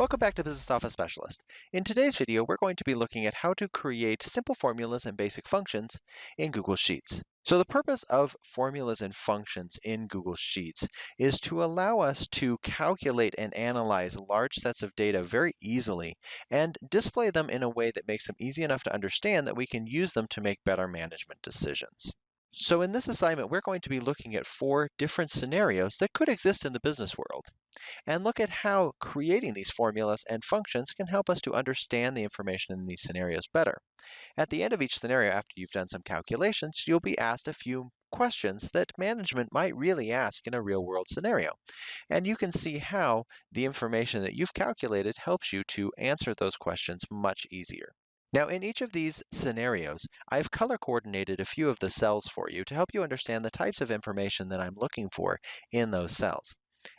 Welcome back to Business Office Specialist. In today's video, we're going to be looking at how to create simple formulas and basic functions in Google Sheets. So the purpose of formulas and functions in Google Sheets is to allow us to calculate and analyze large sets of data very easily and display them in a way that makes them easy enough to understand that we can use them to make better management decisions. So in this assignment, we're going to be looking at 4 different scenarios that could exist in the business world, and look at how creating these formulas and functions can help us to understand the information in these scenarios better. At the end of each scenario, after you've done some calculations, you'll be asked a few questions that management might really ask in a real-world scenario. And you can see how the information that you've calculated helps you to answer those questions much easier. Now, in each of these scenarios, I've color coordinated a few of the cells for you to help you understand the types of information that I'm looking for in those cells.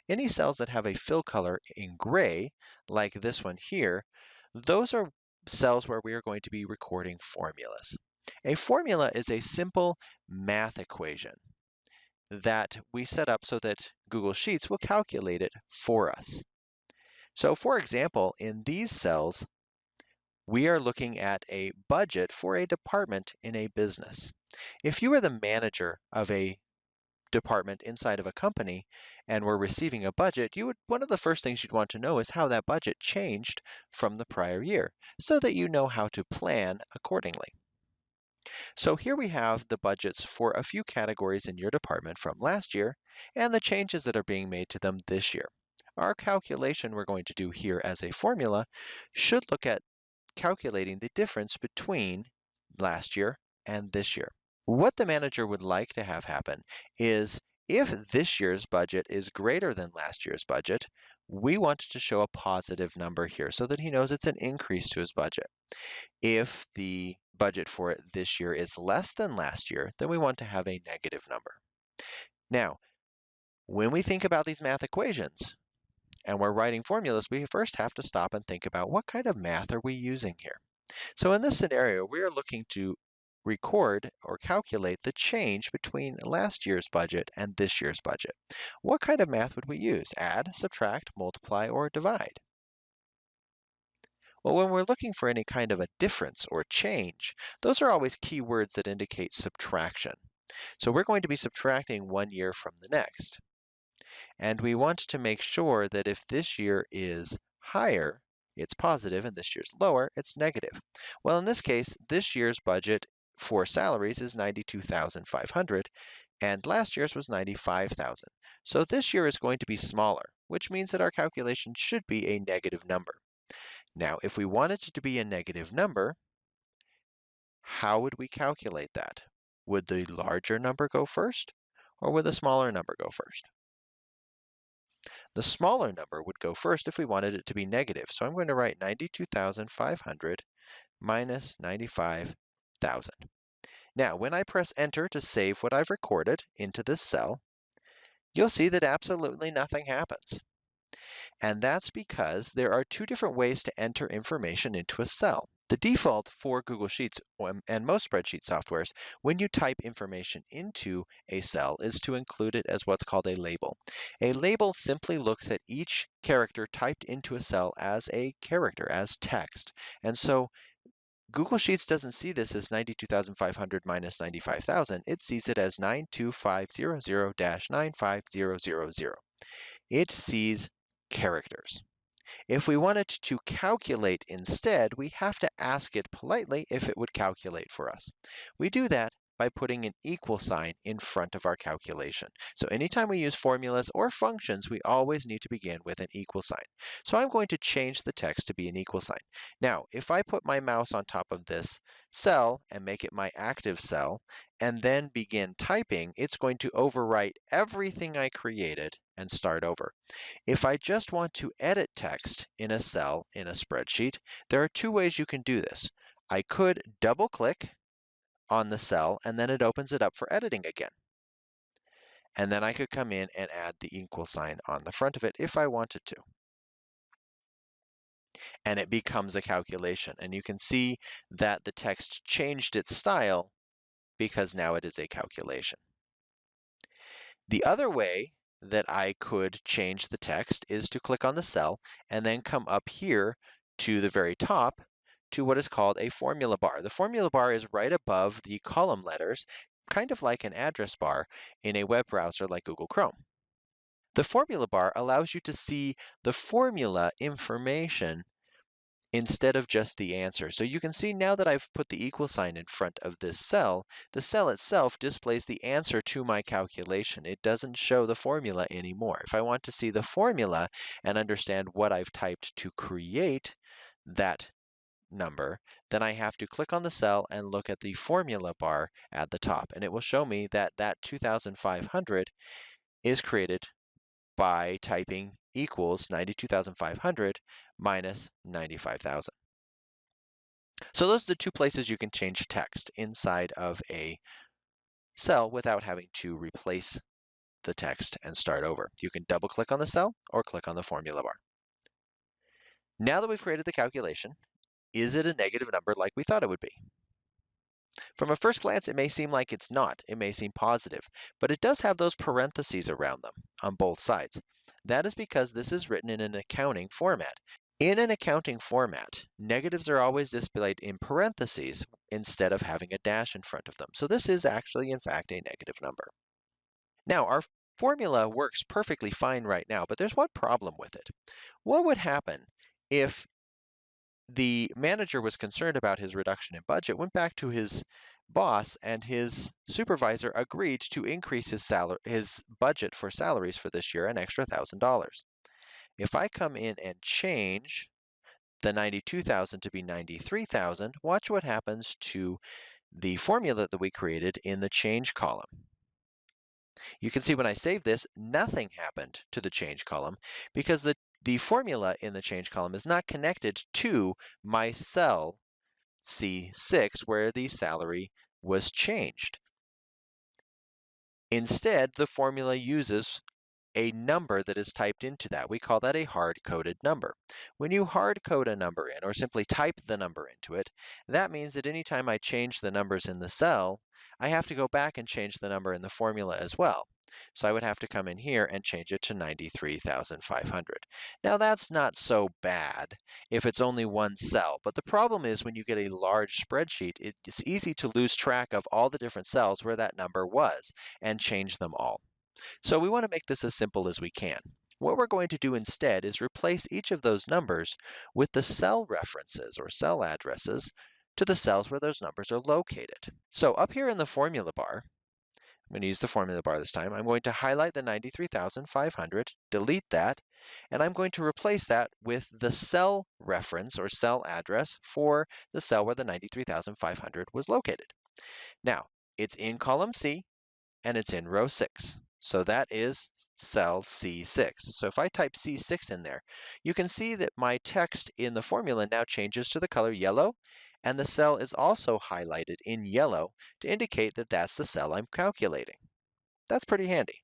Any cells that have a fill color in gray, like this one here, those are cells where we are going to be recording formulas. A formula is a simple math equation that we set up so that Google Sheets will calculate it for us. So for example, in these cells, we are looking at a budget for a department in a business. If you were the manager of a department inside of a company and were receiving a budget, one of the first things you'd want to know is how that budget changed from the prior year, so that you know how to plan accordingly. So here we have the budgets for a few categories in your department from last year and the changes that are being made to them this year. Our calculation we're going to do here as a formula should look at calculating the difference between last year and this year. What the manager would like to have happen is, if this year's budget is greater than last year's budget, we want to show a positive number here so that he knows it's an increase to his budget. If the budget for it this year is less than last year, then we want to have a negative number. Now, when we think about these math equations and we're writing formulas, we first have to stop and think about what kind of math are we using here. So in this scenario, we are looking to record or calculate the change between last year's budget and this year's budget. What kind of math would we use? Add, subtract, multiply, or divide? Well, when we're looking for any kind of a difference or change, those are always key words that indicate subtraction. So we're going to be subtracting one year from the next. And we want to make sure that if this year is higher, it's positive, and this year's lower, it's negative. Well, in this case, this year's budget for salaries is $92,500, and last year's was $95,000. So this year is going to be smaller, which means that our calculation should be a negative number. Now, if we want it to be a negative number, how would we calculate that? Would the larger number go first, or would the smaller number go first? The smaller number would go first if we wanted it to be negative. So I'm going to write 92,500 minus 95,000. Now, when I press enter to save what I've recorded into this cell, you'll see that absolutely nothing happens. And that's because there are 2 different ways to enter information into a cell. The default for Google Sheets and most spreadsheet softwares, when you type information into a cell, is to include it as what's called a label. A label simply looks at each character typed into a cell as a character, as text. And so Google Sheets doesn't see this as 92,500 minus 95,000. It sees it as 92500-95000. It sees characters. If we wanted to calculate instead, we have to ask it politely if it would calculate for us. We do that by putting an equal sign in front of our calculation. So anytime we use formulas or functions, we always need to begin with an equal sign. So I'm going to change the text to be an equal sign. Now, if I put my mouse on top of this cell and make it my active cell, and then begin typing, it's going to overwrite everything I created and start over. If I just want to edit text in a cell in a spreadsheet, there are 2 ways you can do this. I could double-click on the cell, and then it opens it up for editing again. And then I could come in and add the equal sign on the front of it if I wanted to. And it becomes a calculation. And you can see that the text changed its style because now it is a calculation. The other way that I could change the text is to click on the cell and then come up here to the very top to what is called a formula bar. The formula bar is right above the column letters, kind of like an address bar in a web browser like Google Chrome. The formula bar allows you to see the formula information instead of just the answer. So you can see now that I've put the equal sign in front of this cell, the cell itself displays the answer to my calculation. It doesn't show the formula anymore. If I want to see the formula and understand what I've typed to create that number, then I have to click on the cell and look at the formula bar at the top, and it will show me that that 2,500 is created by typing equals 92,500 minus 95,000. So those are the two places you can change text inside of a cell without having to replace the text and start over. You can double click on the cell or click on the formula bar. Now that we've created the calculation, is it a negative number like we thought it would be? From a first glance, it may seem like it's not. It may seem positive, but it does have those parentheses around them on both sides. That is because this is written in an accounting format. In an accounting format, negatives are always displayed in parentheses instead of having a dash in front of them. So this is actually, in fact, a negative number. Now, our formula works perfectly fine right now, but there's one problem with it. What would happen if the manager was concerned about his reduction in budget, went back to his boss, and his supervisor agreed to increase his budget for salaries for this year an extra $1,000. If I come in and change the 92,000 to be 93,000, watch what happens to the formula that we created in the change column. You can see when I save this, nothing happened to the change column because the formula in the change column is not connected to my cell C6 where the salary was changed. Instead, the formula uses a number that is typed into that. We call that a hard-coded number. When you hard-code a number in, or simply type the number into it, that means that anytime I change the numbers in the cell, I have to go back and change the number in the formula as well. So I would have to come in here and change it to 93,500. Now that's not so bad if it's only one cell, but the problem is when you get a large spreadsheet, it's easy to lose track of all the different cells where that number was and change them all. So we want to make this as simple as we can. What we're going to do instead is replace each of those numbers with the cell references or cell addresses to the cells where those numbers are located. So up here in the formula bar, I'm going to use the formula bar this time. I'm going to highlight the 93,500, delete that, and I'm going to replace that with the cell reference or cell address for the cell where the 93,500 was located. Now, it's in column C and it's in row 6. So that is cell C6. So if I type C6 in there, you can see that my text in the formula now changes to the color yellow, and the cell is also highlighted in yellow to indicate that that's the cell I'm calculating. That's pretty handy.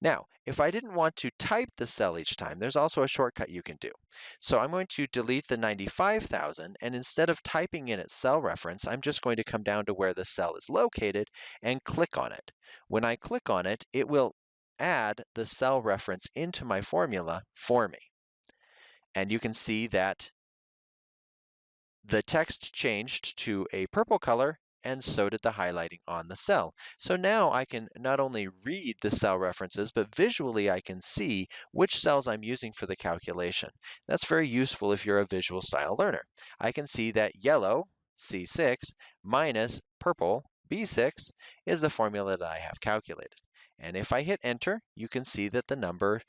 Now, if I didn't want to type the cell each time, there's also a shortcut you can do. So I'm going to delete the 95,000, and instead of typing in its cell reference, I'm just going to come down to where the cell is located and click on it. When I click on it, it will add the cell reference into my formula for me. And you can see that the text changed to a purple color, and so did the highlighting on the cell. So now I can not only read the cell references, but visually I can see which cells I'm using for the calculation. That's very useful if you're a visual style learner. I can see that yellow, C6, minus purple, B6, is the formula that I have calculated. And if I hit enter, you can see that the number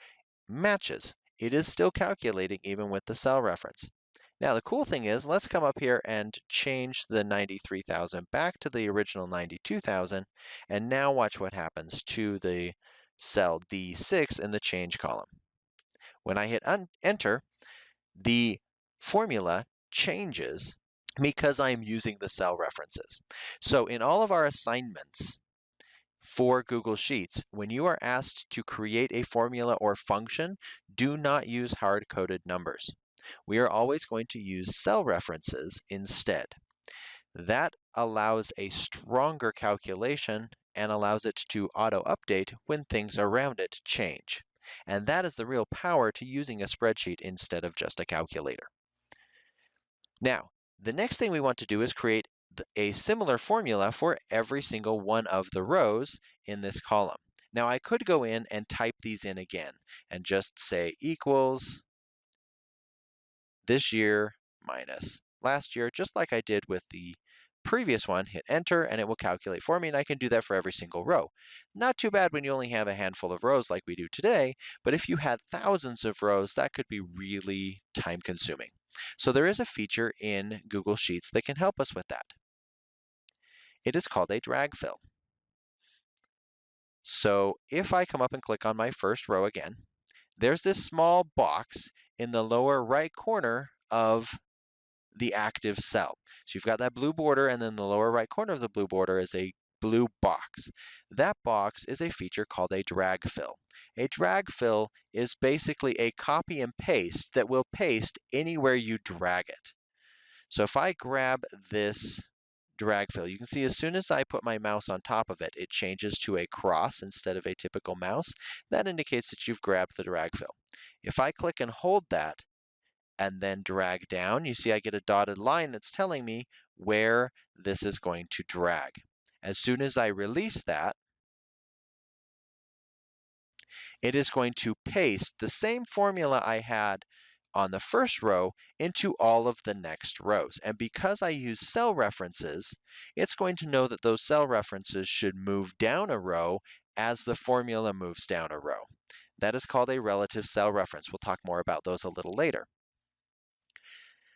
matches. It is still calculating even with the cell reference. Now the cool thing is, let's come up here and change the 93,000 back to the original 92,000, and now watch what happens to the cell D6 in the change column. When I hit enter, the formula changes because I'm using the cell references. So in all of our assignments for Google Sheets, when you are asked to create a formula or function, do not use hard-coded numbers. We are always going to use cell references instead. That allows a stronger calculation and allows it to auto-update when things around it change. And that is the real power to using a spreadsheet instead of just a calculator. Now, the next thing we want to do is create a similar formula for every single one of the rows in this column. Now, I could go in and type these in again and just say equals this year minus last year, just like I did with the previous one. Hit enter and it will calculate for me, and I can do that for every single row. Not too bad when you only have a handful of rows like we do today, but if you had thousands of rows, that could be really time consuming. So there is a feature in Google Sheets that can help us with that. It is called a drag fill. So if I come up and click on my first row again, there's this small box in the lower right corner of the active cell. So you've got that blue border, and then the lower right corner of the blue border is a blue box. That box is a feature called a drag fill. A drag fill is basically a copy and paste that will paste anywhere you drag it. So if I grab this drag fill, you can see as soon as I put my mouse on top of it, it changes to a cross instead of a typical mouse. That indicates that you've grabbed the drag fill. If I click and hold that and then drag down, you see I get a dotted line that's telling me where this is going to drag. As soon as I release that, it is going to paste the same formula I had on the first row into all of the next rows. And because I use cell references, it's going to know that those cell references should move down a row as the formula moves down a row. That is called a relative cell reference. We'll talk more about those a little later.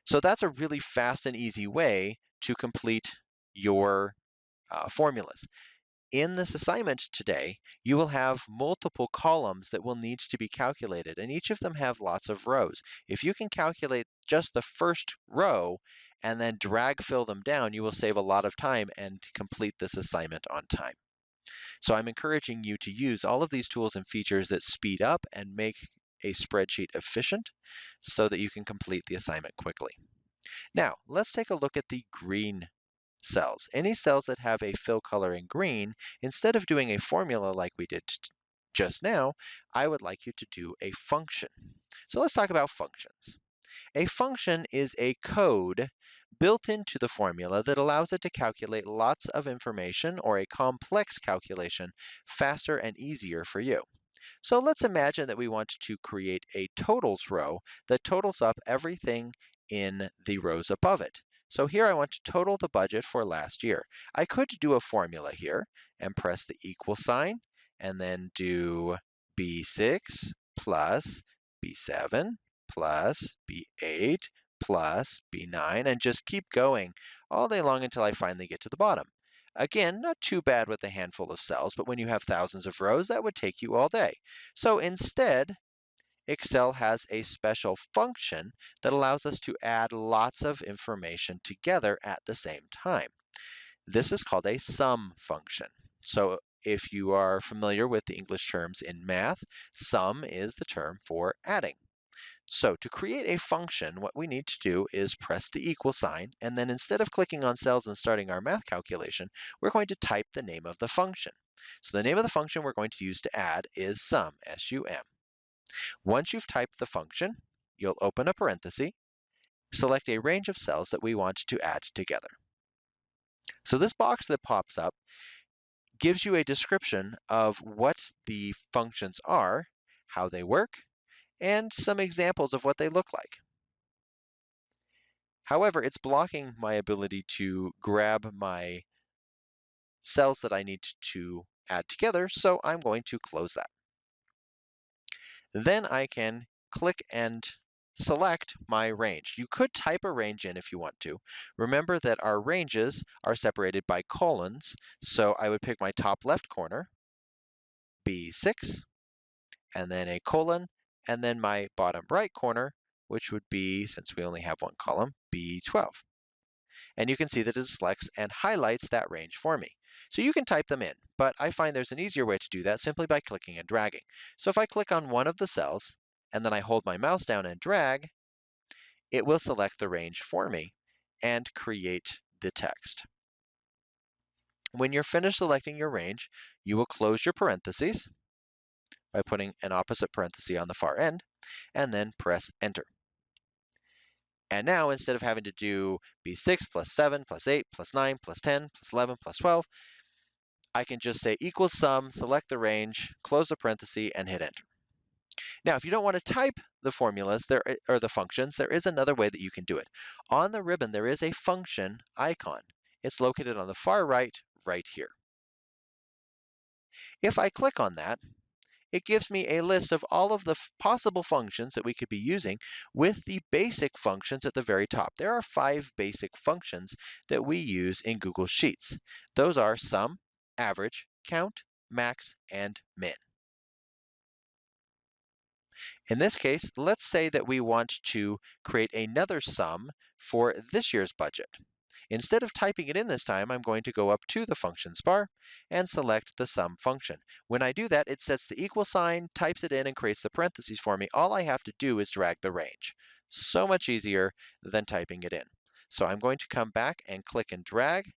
So that's a really fast and easy way to complete your formulas. In this assignment today, you will have multiple columns that will need to be calculated, and each of them have lots of rows. If you can calculate just the first row and then drag fill them down, you will save a lot of time and complete this assignment on time. So I'm encouraging you to use all of these tools and features that speed up and make a spreadsheet efficient so that you can complete the assignment quickly. Now, let's take a look at the green cells. Any cells that have a fill color in green, instead of doing a formula like we did just now, I would like you to do a function. So let's talk about functions. A function is a code built into the formula that allows it to calculate lots of information or a complex calculation faster and easier for you. So let's imagine that we want to create a totals row that totals up everything in the rows above it. So here I want to total the budget for last year. I could do a formula here and press the equal sign and then do B6 plus B7 plus B8 plus B9 and just keep going all day long until I finally get to the bottom. Again, not too bad with a handful of cells, but when you have thousands of rows, that would take you all day. So instead, Excel has a special function that allows us to add lots of information together at the same time. This is called a sum function. So if you are familiar with the English terms in math, sum is the term for adding. So to create a function, what we need to do is press the equal sign, and then instead of clicking on cells and starting our math calculation, we're going to type the name of the function. So the name of the function we're going to use to add is sum, S-U-M. Once you've typed the function, you'll open a parenthesis, select a range of cells that we want to add together. So this box that pops up gives you a description of what the functions are, how they work, and some examples of what they look like. However, it's blocking my ability to grab my cells that I need to add together, so I'm going to close that. Then I can click and select my range. You could type a range in if you want to. Remember that our ranges are separated by colons, so I would pick my top left corner, B6, and then a colon, and then my bottom right corner, which would be, since we only have one column, B12. And you can see that it selects and highlights that range for me. So you can type them in, but I find there's an easier way to do that simply by clicking and dragging. So if I click on one of the cells, and then I hold my mouse down and drag, it will select the range for me and create the text. When you're finished selecting your range, you will close your parentheses by putting an opposite parenthesis on the far end, and then press Enter. And now, instead of having to do B6 plus 7 plus 8 plus 9 plus 10 plus 11 plus 12, I can just say equals sum, select the range, close the parenthesis, and hit Enter. Now, if you don't want to type the formulas or the functions, there is another way that you can do it. On the ribbon, there is a function icon. It's located on the far right, right here. If I click on that, it gives me a list of all of the possible functions that we could be using with the basic functions at the very top. There are 5 basic functions that we use in Google Sheets. Those are sum, average, count, max, and min. In this case, let's say that we want to create another sum for this year's budget. Instead of typing it in this time, I'm going to go up to the functions bar and select the sum function. When I do that, it sets the equal sign, types it in, and creates the parentheses for me. All I have to do is drag the range. So much easier than typing it in. So I'm going to come back and click and drag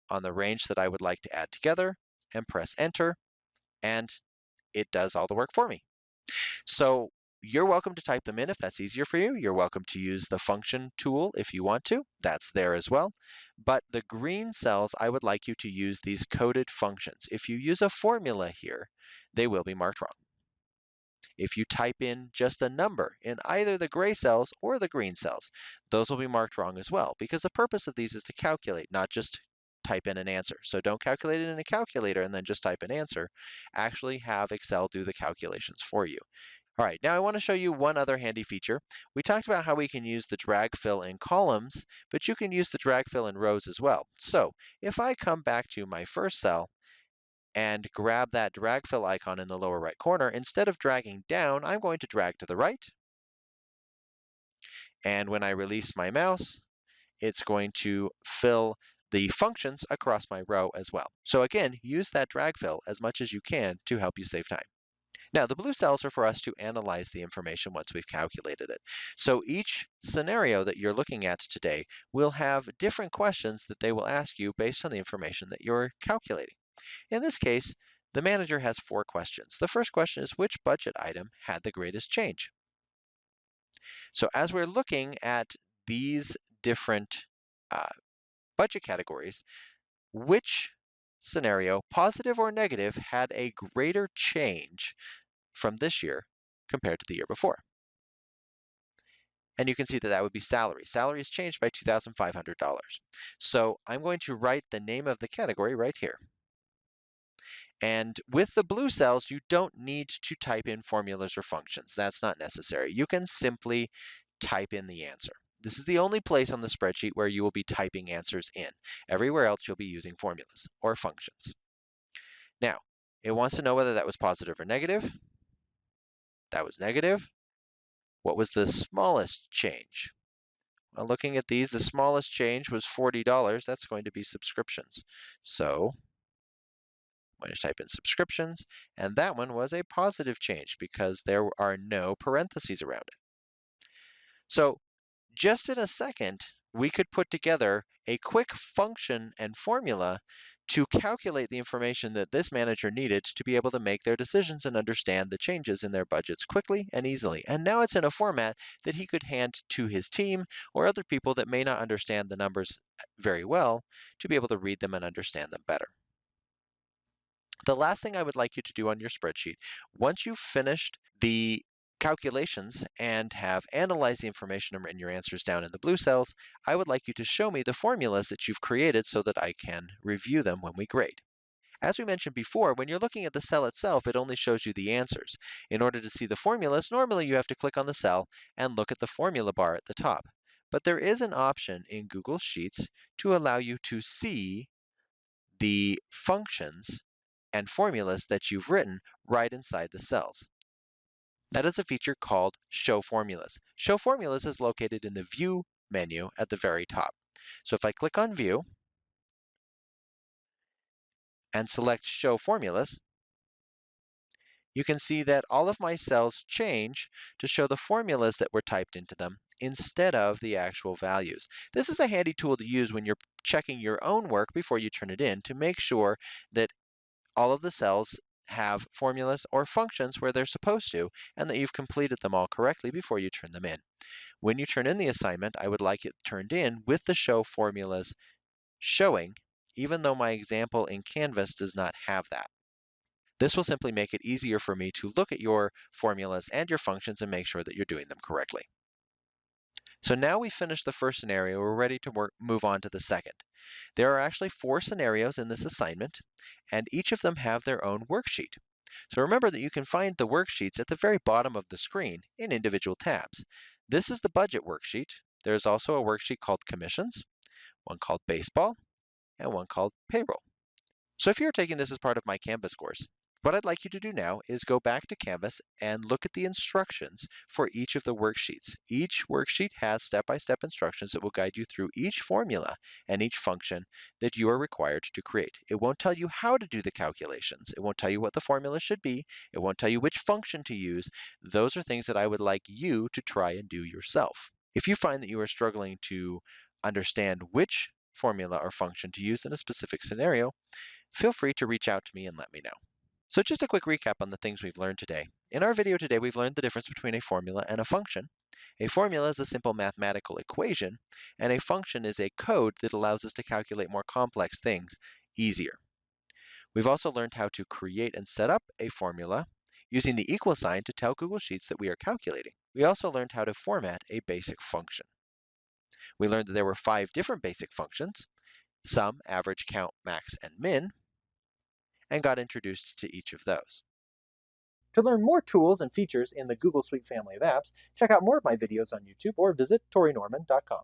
on the range that I would like to add together and press Enter, and it does all the work for me. So you're welcome to type them in if that's easier for you. You're welcome to use the function tool if you want to. That's there as well. But the green cells, I would like you to use these coded functions. If you use a formula here, they will be marked wrong. If you type in just a number in either the gray cells or the green cells, those will be marked wrong as well, because the purpose of these is to calculate, not just type in an answer. So don't calculate it in a calculator and then just type an answer. Actually have Excel do the calculations for you. All right, now I want to show you one other handy feature. We talked about how we can use the drag fill in columns, but you can use the drag fill in rows as well. So if I come back to my first cell and grab that drag fill icon in the lower right corner, instead of dragging down, I'm going to drag to the right. And when I release my mouse, it's going to fill the functions across my row as well. So again, use that drag fill as much as you can to help you save time. Now, the blue cells are for us to analyze the information once we've calculated it. So each scenario that you're looking at today will have different questions that they will ask you based on the information that you're calculating. In this case, the manager has 4 questions. The first question is, which budget item had the greatest change? So as we're looking at these different budget categories, which scenario, positive or negative, had a greater change from this year compared to the year before? And you can see that that would be salary. Salary has changed by $2,500. So I'm going to write the name of the category right here. And with the blue cells, you don't need to type in formulas or functions. That's not necessary. You can simply type in the answer. This is the only place on the spreadsheet where you will be typing answers in. Everywhere else, you'll be using formulas or functions. Now, it wants to know whether that was positive or negative. That was negative. What was the smallest change? Well, looking at these, the smallest change was $40. That's going to be subscriptions. So I'm going to type in subscriptions, and that one was a positive change because there are no parentheses around it. So just in a second, we could put together a quick function and formula to calculate the information that this manager needed to be able to make their decisions and understand the changes in their budgets quickly and easily. And now it's in a format that he could hand to his team or other people that may not understand the numbers very well to be able to read them and understand them better. The last thing I would like you to do on your spreadsheet, once you've finished the calculations and have analyzed the information in your answers down in the blue cells, I would like you to show me the formulas that you've created so that I can review them when we grade. As we mentioned before, when you're looking at the cell itself, it only shows you the answers. In order to see the formulas, normally you have to click on the cell and look at the formula bar at the top. But there is an option in Google Sheets to allow you to see the functions and formulas that you've written right inside the cells. That is a feature called Show Formulas. Show Formulas is located in the View menu at the very top. So if I click on View and select Show Formulas, you can see that all of my cells change to show the formulas that were typed into them instead of the actual values. This is a handy tool to use when you're checking your own work before you turn it in to make sure that all of the cells have formulas or functions where they're supposed to, and that you've completed them all correctly before you turn them in. When you turn in the assignment, I would like it turned in with the show formulas showing, even though my example in Canvas does not have that. This will simply make it easier for me to look at your formulas and your functions and make sure that you're doing them correctly. So now we've finished the first scenario, we're ready to move on to the second. There are actually 4 scenarios in this assignment, and each of them have their own worksheet. So remember that you can find the worksheets at the very bottom of the screen in individual tabs. This is the budget worksheet. There's also a worksheet called commissions, one called baseball, and one called payroll. So if you're taking this as part of my Canvas course, what I'd like you to do now is go back to Canvas and look at the instructions for each of the worksheets. Each worksheet has step-by-step instructions that will guide you through each formula and each function that you are required to create. It won't tell you how to do the calculations. It won't tell you what the formula should be. It won't tell you which function to use. Those are things that I would like you to try and do yourself. If you find that you are struggling to understand which formula or function to use in a specific scenario, feel free to reach out to me and let me know. So just a quick recap on the things we've learned today. In our video today, we've learned the difference between a formula and a function. A formula is a simple mathematical equation, and a function is a code that allows us to calculate more complex things easier. We've also learned how to create and set up a formula using the equal sign to tell Google Sheets that we are calculating. We also learned how to format a basic function. We learned that there were 5 different basic functions: sum, average, count, max, and min, and got introduced to each of those. To learn more tools and features in the Google Suite family of apps, check out more of my videos on YouTube or visit ToriNorman.com.